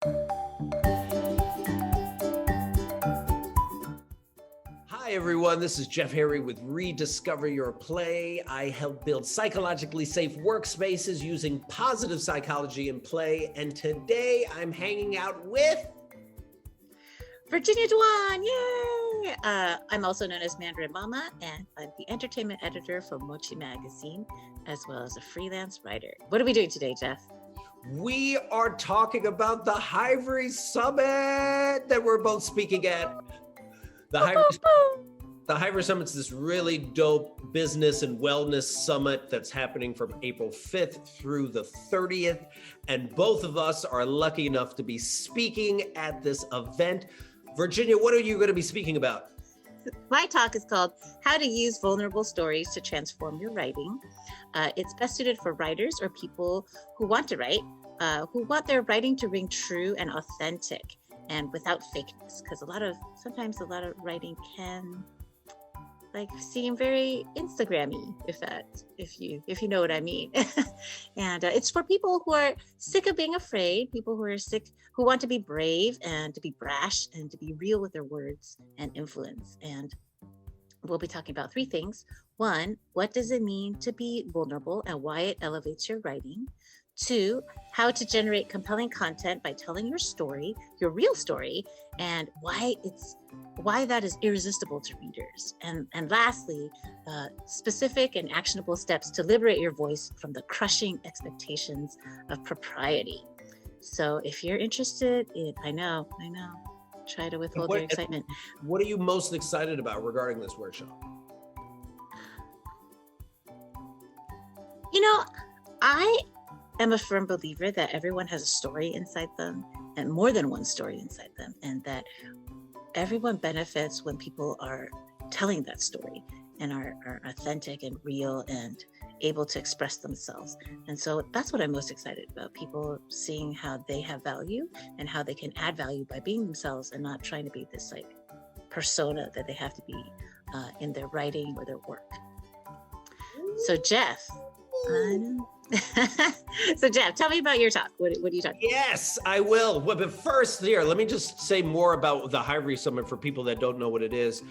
Hi, everyone. This is Jeff Harry with Rediscover Your Play. I help build psychologically safe workspaces using positive psychology and play. And today I'm hanging out with Virginia Duan, yay! I'm also known as Mandarin Mama, and I'm the entertainment editor for Mochi Magazine, as well as a freelance writer. What are we doing today, Jeff? We are talking about the Hivery Summit that we're both speaking at. The Hivery Summit is this really dope business and wellness summit that's happening from April 5th through the 30th. And both of us are lucky enough to be speaking at this event. Virginia, what are you going to be speaking about? My talk is called How to Use Vulnerable Stories to Transform Your Writing. It's best suited for writers or people who want to write, who want their writing to ring true and authentic and without fakeness, because sometimes a lot of writing can seem very Instagrammy, if you know what I mean. And it's for people who are sick of being afraid, people who are sick, who want to be brave and to be brash and to be real with their words and influence. And we'll be talking about three things. One, what does it mean to be vulnerable and why it elevates your writing? Two, how to generate compelling content by telling your story, your real story, and why that is irresistible to readers. And lastly, specific and actionable steps to liberate your voice from the crushing expectations of propriety. So if you're interested in, I know, try to withhold your excitement. What are you most excited about regarding this workshop? I'm a firm believer that everyone has a story inside them, and more than one story inside them, and that everyone benefits when people are telling that story and are authentic and real and able to express themselves. And so that's what I'm most excited about, people seeing how they have value and how they can add value by being themselves and not trying to be this persona that they have to be in their writing or their work. So Jeff, so Jeff, tell me about your talk. What are you talking about? Yes, I will. But first, let me just say more about the Hivery Summit for people that don't know what it is.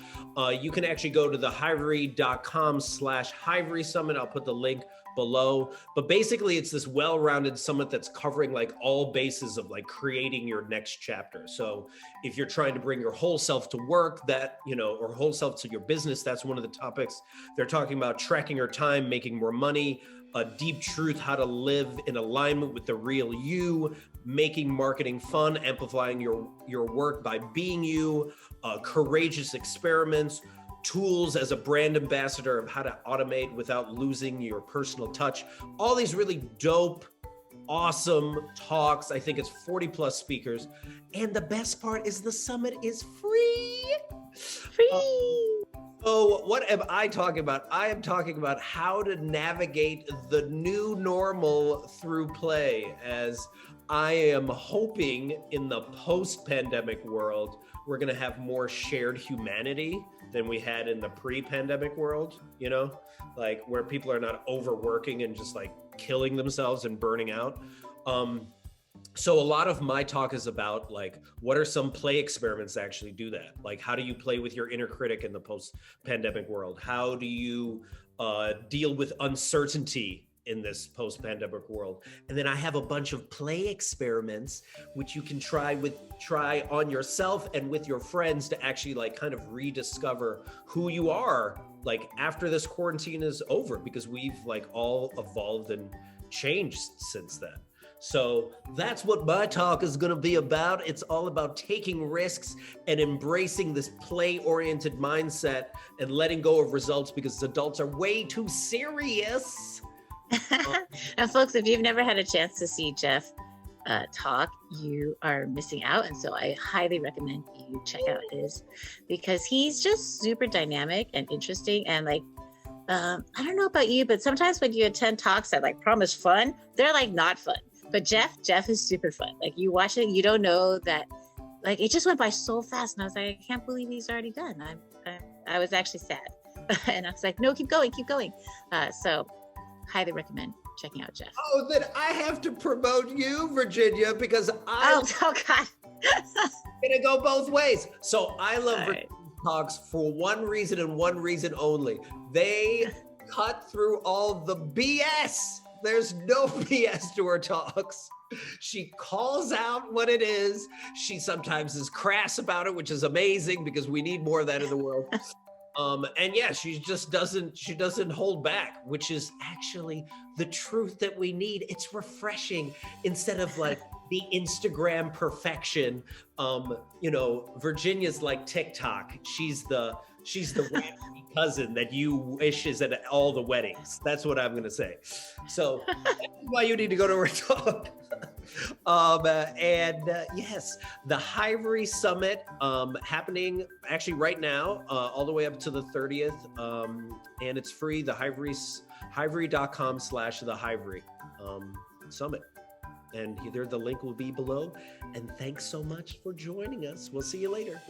You can actually go to the hivery.com/Hivery Summit. I'll put the link below. But basically, it's this well-rounded summit that's covering all bases of creating your next chapter. So if you're trying to bring your whole self to work, or whole self to your business, that's one of the topics. They're talking about tracking your time, making more money, a deep truth, how to live in alignment with the real you, making marketing fun, amplifying your work by being you, courageous experiments, tools as a brand ambassador of how to automate without losing your personal touch. All these really dope, awesome talks. I think it's 40 plus speakers. And the best part is the summit is free. So what am I talking about? I am talking about how to navigate the new normal through play, as I am hoping in the post-pandemic world, we're going to have more shared humanity than we had in the pre-pandemic world, where people are not overworking and just killing themselves and burning out. So a lot of my talk is about what are some play experiments that actually do that? How do you play with your inner critic in the post-pandemic world? How do you deal with uncertainty in this post-pandemic world? And then I have a bunch of play experiments which you can try on yourself and with your friends to actually kind of rediscover who you are after this quarantine is over, because we've all evolved and changed since then. So that's what my talk is going to be about. It's all about taking risks and embracing this play-oriented mindset and letting go of results, because adults are way too serious. And folks, if you've never had a chance to see Jeff talk, you are missing out. And so I highly recommend you check out his, because he's just super dynamic and interesting. And I don't know about you, but sometimes when you attend talks that promise fun, they're not fun. But Jeff is super fun. You watch it, you don't know that, it just went by so fast. And I was I can't believe he's already done. I was actually sad. And I was no, keep going. So highly recommend checking out Jeff. Oh, then I have to promote you, Virginia, because I'm Oh God. gonna go both ways. So I love All Virginia right. Talks for one reason and one reason only. They cut through all the BS. There's no BS to her talks. She calls out what it is. She sometimes is crass about it, which is amazing because we need more of that in the world. And yeah, she doesn't hold back, which is actually the truth that we need. It's refreshing instead of like the Instagram perfection. Virginia's like TikTok. She's the wacky cousin that you wish is at all the weddings. That's what I'm gonna say. So that's why you need to go to her talk. Yes, the Hivery Summit happening actually right now, all the way up to the 30th, and it's free. The hivery.com/the Hivery Summit, and the link will be below. And thanks so much for joining us. We'll see you later.